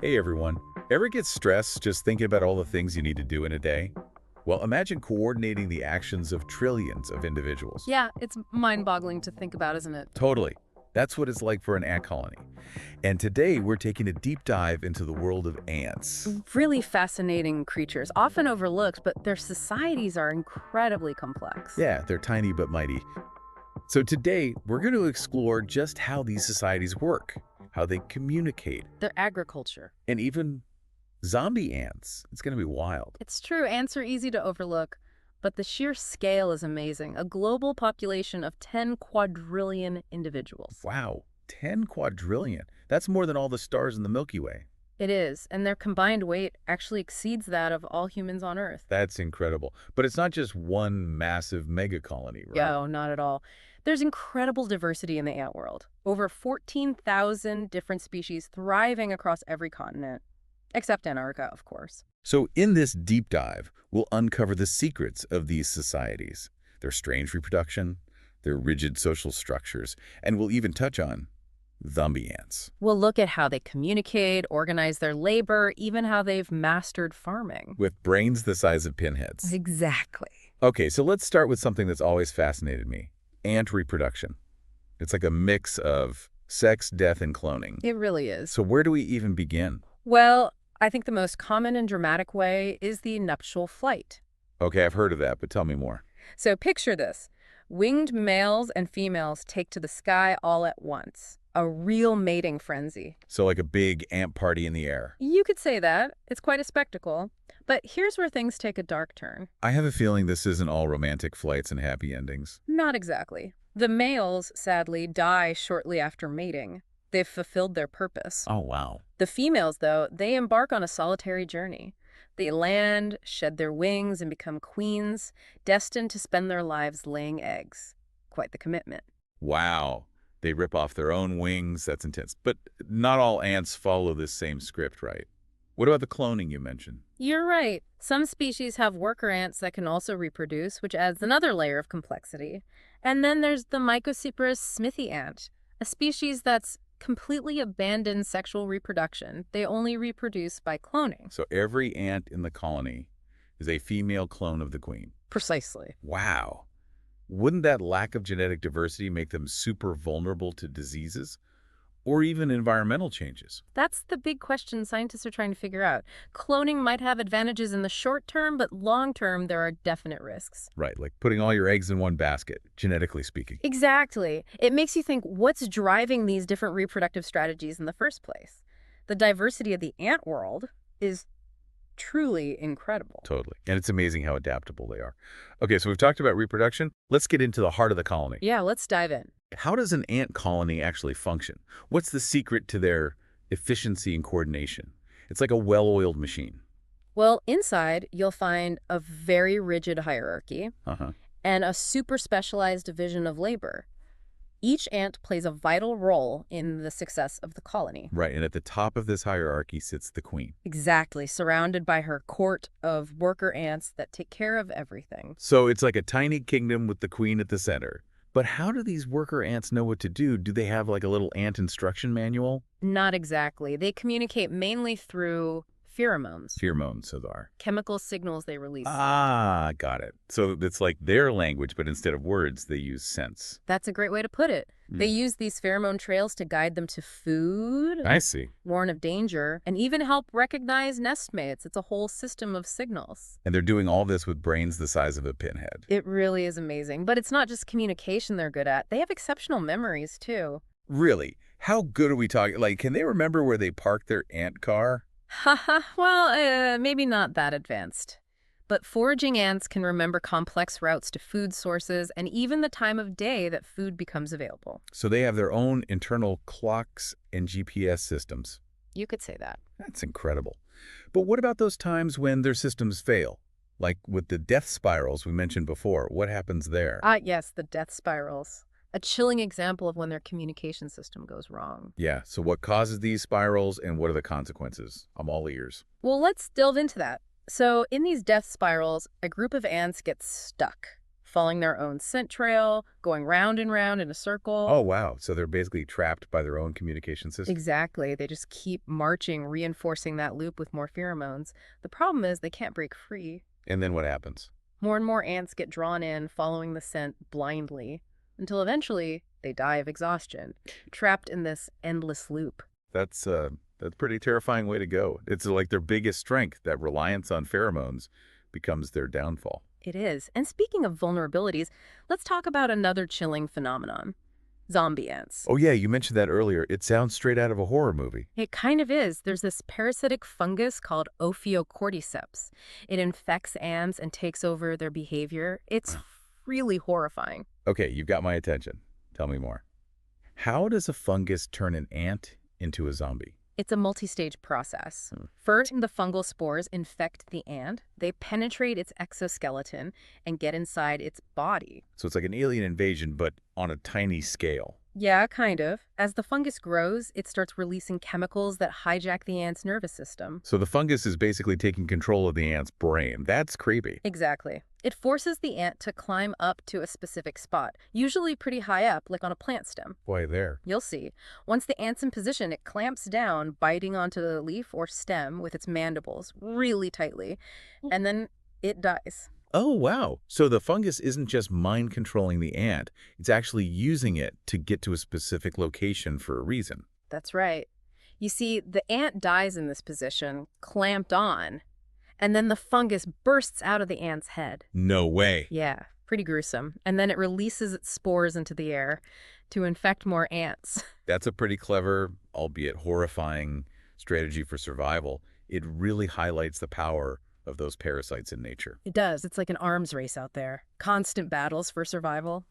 Hey everyone, ever get stressed just thinking about all the things you need to do in a day? Well, imagine coordinating the actions of trillions of individuals. Yeah, it's mind-boggling to think about, isn't it? Totally. That's what it's like for an ant colony. And today we're taking a deep dive into the world of ants. Really fascinating creatures, often overlooked, but their societies are incredibly complex. Yeah, they're tiny but mighty. So today we're going to explore just how these societies work, how they communicate, Their agriculture. and even zombie ants. It's going to be wild. It's true, ants are easy to overlook, but the sheer scale is amazing. A global population of 10 quadrillion individuals. Wow, 10 quadrillion. That's more than all the stars in the Milky Way. It is, and their combined weight actually exceeds that of all humans on Earth. That's incredible. But it's not just one massive mega colony, right? No, not at all. There's incredible diversity in the ant world. Over 14,000 different species thriving across every continent. Except Antarctica, of course. So in this deep dive, we'll uncover the secrets of these societies, their strange reproduction, their rigid social structures, and we'll even touch on zombie ants. We'll look at how they communicate, organize their labor, even how they've mastered farming. With brains the size of pinheads. Exactly. Okay, so let's start with something that's always fascinated me, ant reproduction. It's like a mix of sex, death, and cloning. It really is. So where do we even begin? Well, I think the most common and dramatic way is the nuptial flight. Okay, I've heard of that, but tell me more. So picture this. Winged males and females take to the sky all at once. A real mating frenzy. So like a big ant party in the air. You could say that. It's quite a spectacle. But here's where things take a dark turn. I have a feeling this isn't all romantic flights and happy endings. Not exactly. The males, sadly, die shortly after mating. They've fulfilled their purpose. Oh, wow. The females, though, they embark on a solitary journey. They land, shed their wings, and become queens, destined to spend their lives laying eggs. Quite the commitment. Wow. They rip off their own wings. That's intense. But not all ants follow this same script, right? What about the cloning you mentioned? You're right. Some species have worker ants that can also reproduce, which adds another layer of complexity. And then there's the Mycocyprus smithy ant, a species that's completely abandoned sexual reproduction. They only reproduce by cloning. So every ant in the colony is a female clone of the queen. Precisely. Wow. Wouldn't that lack of genetic diversity make them super vulnerable to diseases or even environmental changes? That's the big question scientists are trying to figure out. Cloning might have advantages in the short term, but long term, there are definite risks. Right, like putting all your eggs in one basket, genetically speaking. Exactly. It makes you think, what's driving these different reproductive strategies in the first place? The diversity of the ant world is truly incredible. Totally. And it's amazing how adaptable they are. Okay, so we've talked about reproduction. Let's get into the heart of the colony. Yeah, let's dive in. How does an ant colony actually function? What's the secret to their efficiency and coordination? It's like a well-oiled machine. Well, inside, you'll find a very rigid hierarchy Uh-huh. and a super specialized division of labor. Each ant plays a vital role in the success of the colony. Right, and at the top of this hierarchy sits the queen. Exactly, surrounded by her court of worker ants that take care of everything. So it's like a tiny kingdom with the queen at the center. But how do these worker ants know what to do? Do they have like a little ant instruction manual? Not exactly. They communicate mainly through pheromones, Pheromones, those are. chemical signals they release. Ah, got it. So it's like their language, but instead of words, they use scents. That's a great way to put it. They Mm. use these pheromone trails to guide them to food, I see. warn of danger, and even help recognize nestmates. It's a whole system of signals. And they're doing all this with brains the size of a pinhead. It really is amazing. But it's not just communication they're good at. They have exceptional memories, too. Really? How good are we talking? Like, can they remember where they parked their ant car? Haha, well, maybe not that advanced. But foraging ants can remember complex routes to food sources and even the time of day that food becomes available. So they have their own internal clocks and GPS systems. You could say that. That's incredible. But what about those times when their systems fail? Like with the death spirals we mentioned before, what happens there? Ah, yes, the death spirals. A chilling example of when their communication system goes wrong. Yeah, so what causes these spirals and what are the consequences? I'm all ears. Well, let's delve into that. So in these death spirals, a group of ants gets stuck, following their own scent trail, going round and round in a circle. Oh, wow. So they're basically trapped by their own communication system. Exactly. They just keep marching, reinforcing that loop with more pheromones. The problem is they can't break free. And then what happens? More and more ants get drawn in, following the scent blindly, until eventually they die of exhaustion, trapped in this endless loop. That's a pretty terrifying way to go. It's like their biggest strength, that reliance on pheromones, becomes their downfall. It is. And speaking of vulnerabilities, let's talk about another chilling phenomenon: zombie ants. Oh yeah, you mentioned that earlier. It sounds straight out of a horror movie. It kind of is. There's this parasitic fungus called Ophiocordyceps. It infects ants and takes over their behavior. It's really horrifying. Okay, you've got my attention. Tell me more. How does a fungus turn an ant into a zombie? It's a multi-stage process. First, the fungal spores infect the ant. They penetrate its exoskeleton and get inside its body. So it's like an alien invasion, but on a tiny scale. Yeah, kind of. As the fungus grows, it starts releasing chemicals that hijack the ant's nervous system. So the fungus is basically taking control of the ant's brain. That's creepy. Exactly. It forces the ant to climb up to a specific spot, usually pretty high up, like on a plant stem. Boy, there. You'll see. Once the ant's in position, it clamps down, biting onto the leaf or stem with its mandibles really tightly, and then it dies. Oh, wow. So the fungus isn't just mind controlling the ant. It's actually using it to get to a specific location for a reason. That's right. You see, the ant dies in this position, clamped on, and then the fungus bursts out of the ant's head. No way. Yeah, pretty gruesome. And then it releases its spores into the air to infect more ants. That's a pretty clever, albeit horrifying, strategy for survival. It really highlights the power of those parasites in nature. It does. It's like an arms race out there. Constant battles for survival.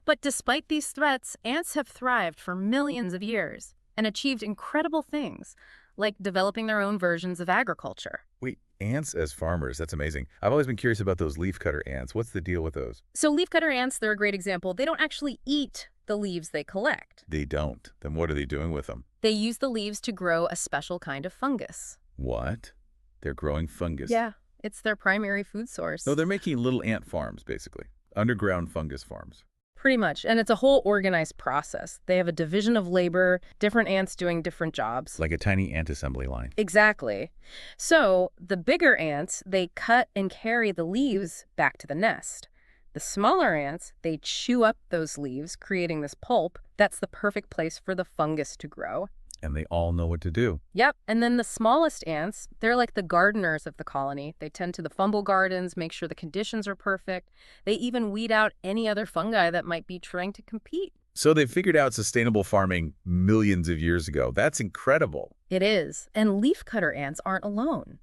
But despite these threats, ants have thrived for millions of years and achieved incredible things, like developing their own versions of agriculture. Wait, ants as farmers, that's amazing. I've always been curious about those leafcutter ants. What's the deal with those? So leafcutter ants, they're a great example. They don't actually eat the leaves they collect. They don't. Then what are they doing with them? They use the leaves to grow a special kind of fungus. What? They're growing fungus. Yeah, it's their primary food source. No, they're making little ant farms, basically. Underground fungus farms. Pretty much. And it's a whole organized process. They have a division of labor, different ants doing different jobs. Like a tiny ant assembly line. Exactly. So the bigger ants, they cut and carry the leaves back to the nest. The smaller ants, they chew up those leaves, creating this pulp. That's the perfect place for the fungus to grow. And they all know what to do. Yep. And then the smallest ants, they're like the gardeners of the colony. They tend to the fumble gardens, make sure the conditions are perfect. They even weed out any other fungi that might be trying to compete. So they figured out sustainable farming millions of years ago. That's incredible. It is. And leafcutter ants aren't alone.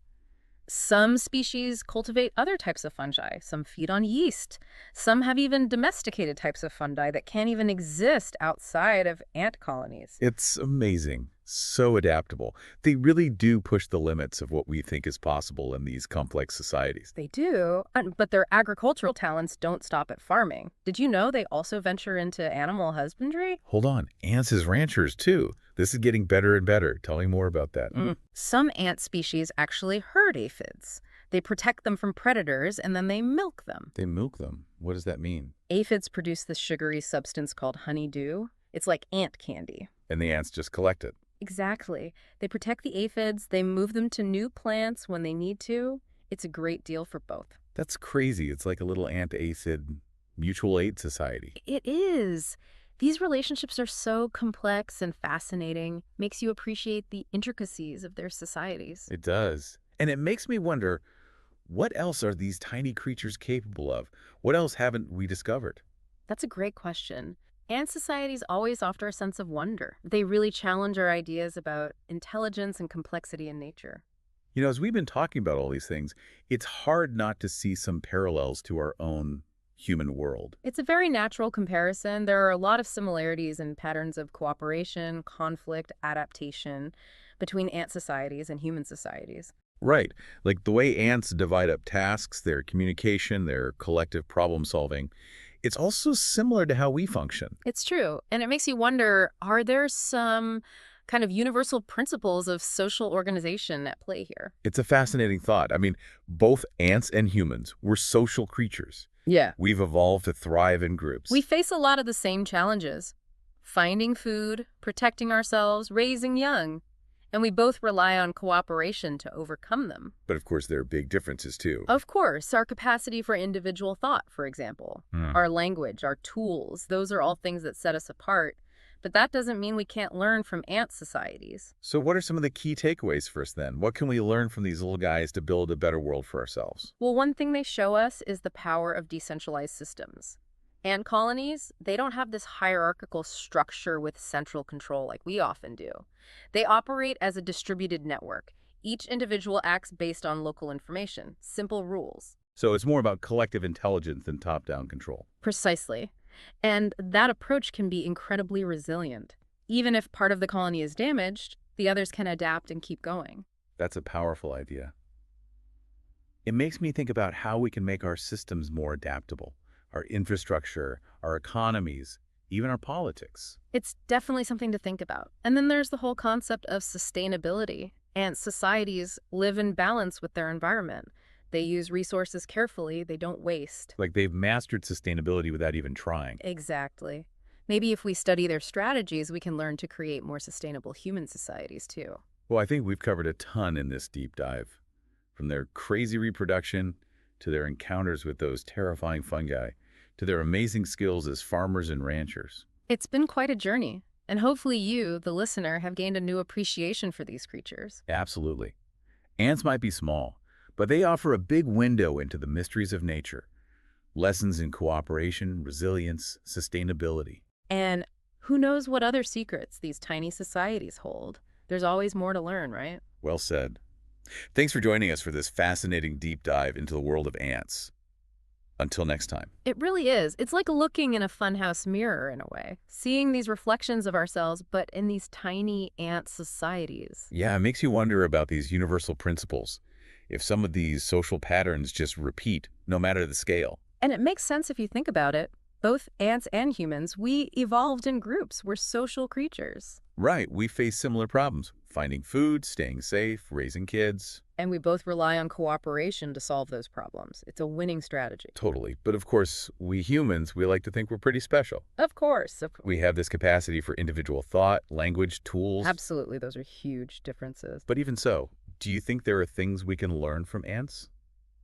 Some species cultivate other types of fungi. Some feed on yeast. Some have even domesticated types of fungi that can't even exist outside of ant colonies. It's amazing. So adaptable. They really do push the limits of what we think is possible in these complex societies. They do, but their agricultural talents don't stop at farming. Did you know they also venture into animal husbandry? Hold on. Ants as ranchers, too. This is getting better and better. Tell me more about that. Some ant species actually herd aphids. They protect them from predators, and then they milk them. They milk them. What does that mean? Aphids produce this sugary substance called honeydew. It's like ant candy. And the ants just collect it. Exactly. They protect the aphids. They move them to new plants when they need to. It's a great deal for both. That's crazy. It's like a little ant-aphid mutual aid society. It is. These relationships are so complex and fascinating. Makes you appreciate the intricacies of their societies. It does. And it makes me wonder, what else are these tiny creatures capable of? What else haven't we discovered? That's a great question. Ant societies always offer a sense of wonder. They really challenge our ideas about intelligence and complexity in nature. You know, as we've been talking about all these things, it's hard not to see some parallels to our own human world. It's a very natural comparison. There are a lot of similarities and patterns of cooperation, conflict, adaptation between ant societies and human societies. Right. Like the way ants divide up tasks, their communication, their collective problem solving. It's also similar to how we function. It's true. And it makes you wonder, are there some kind of universal principles of social organization at play here. It's a fascinating thought. I mean, both ants and humans, we're social creatures. Yeah. We've evolved to thrive in We groups. face a lot of the same challenges: finding food, protecting ourselves, raising young. And we both rely on cooperation to overcome them. But of course, there are big differences too. Of course, our capacity for individual thought, for example, Hmm. our language, our tools, those are all things that set us apart. But that doesn't mean we can't learn from ant societies. So what are some of the key takeaways for us then? What can we learn from these little guys to build a better world for ourselves? Well, one thing they show us is the power of decentralized systems. Ant colonies, they don't have this hierarchical structure with central control like we often do. They operate as a distributed network. Each individual acts based on local information, simple rules. So it's more about collective intelligence than top-down control. Precisely. And that approach can be incredibly resilient. Even if part of the colony is damaged, the others can adapt and keep going. That's a powerful idea. It makes me think about how we can make our systems more adaptable, our infrastructure, our economies, even our politics. It's definitely something to think about. And then there's the whole concept of sustainability. And societies live in balance with their environment. They use resources carefully, they don't waste. Like they've mastered sustainability without even trying. Exactly. Maybe if we study their strategies, we can learn to create more sustainable human societies too. Well, I think we've covered a ton in this deep dive. From their crazy reproduction, to their encounters with those terrifying fungi, to their amazing skills as farmers and ranchers. It's been quite a journey, and hopefully you, the listener, have gained a new appreciation for these creatures. Absolutely. Ants might be small, but they offer a big window into the mysteries of nature. Lessons in cooperation, resilience, sustainability. And who knows what other secrets these tiny societies hold? There's always more to learn, right? Well said. Thanks for joining us for this fascinating deep dive into the world of ants. Until next time. It really is. It's like looking in a funhouse mirror in a way, seeing these reflections of ourselves, but in these tiny ant societies. Yeah, it makes you wonder about these universal principles. If some of these social patterns just repeat, no matter the scale. And it makes sense if you think about it. Both ants and humans, we evolved in groups. We're social creatures. Right, we face similar problems. Finding food, staying safe, raising kids. And we both rely on cooperation to solve those problems. It's a winning strategy. Totally. But of course, we humans, we like to think we're pretty special. Of course. We have this capacity for individual thought, language, tools. Absolutely. Those are huge differences. But even so, do you think there are things we can learn from ants?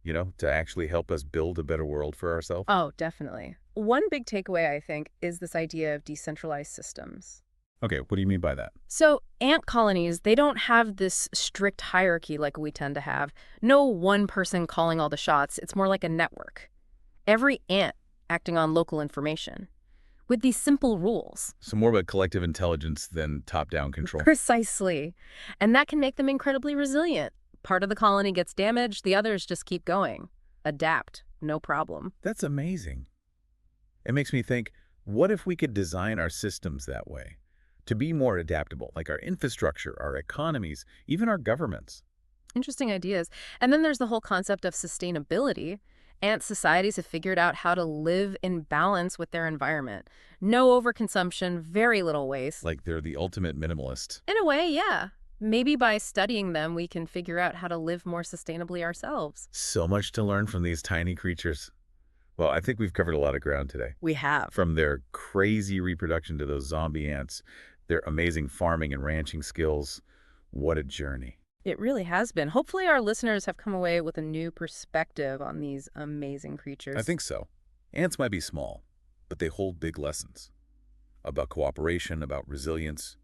You know, to actually help us build a better world for ourselves? Oh, definitely. One big takeaway, I think, is this idea of decentralized systems. Okay, what do you mean by that? So ant colonies, they don't have this strict hierarchy like we tend to have. No one person calling all the shots. It's more like a network. Every ant acting on local information with these simple rules. So more about collective intelligence than top-down control. Precisely. And that can make them incredibly resilient. Part of the colony gets damaged, the others just keep going. Adapt, no problem. That's amazing. It makes me think, what if we could design our systems that way? To be more adaptable, like our infrastructure, our economies, even our governments. Interesting ideas. And then there's the whole concept of sustainability. Ant societies have figured out how to live in balance with their environment. No overconsumption, very little waste. Like they're the ultimate minimalist. In a way, yeah. Maybe by studying them, we can figure out how to live more sustainably ourselves. So much to learn from these tiny creatures. Well, I think we've covered a lot of ground today. We have. From their crazy reproduction to those zombie ants, their amazing farming and ranching skills. What a journey. It really has been. Hopefully our listeners have come away with a new perspective on these amazing creatures. I think so. Ants might be small, but they hold big lessons. About cooperation, about resilience,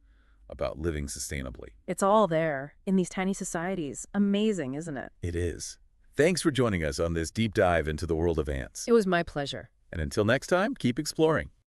about living sustainably. It's all there in these tiny societies. Amazing, isn't it? It is. Thanks for joining us on this deep dive into the world of ants. It was my pleasure. And until next time, keep exploring.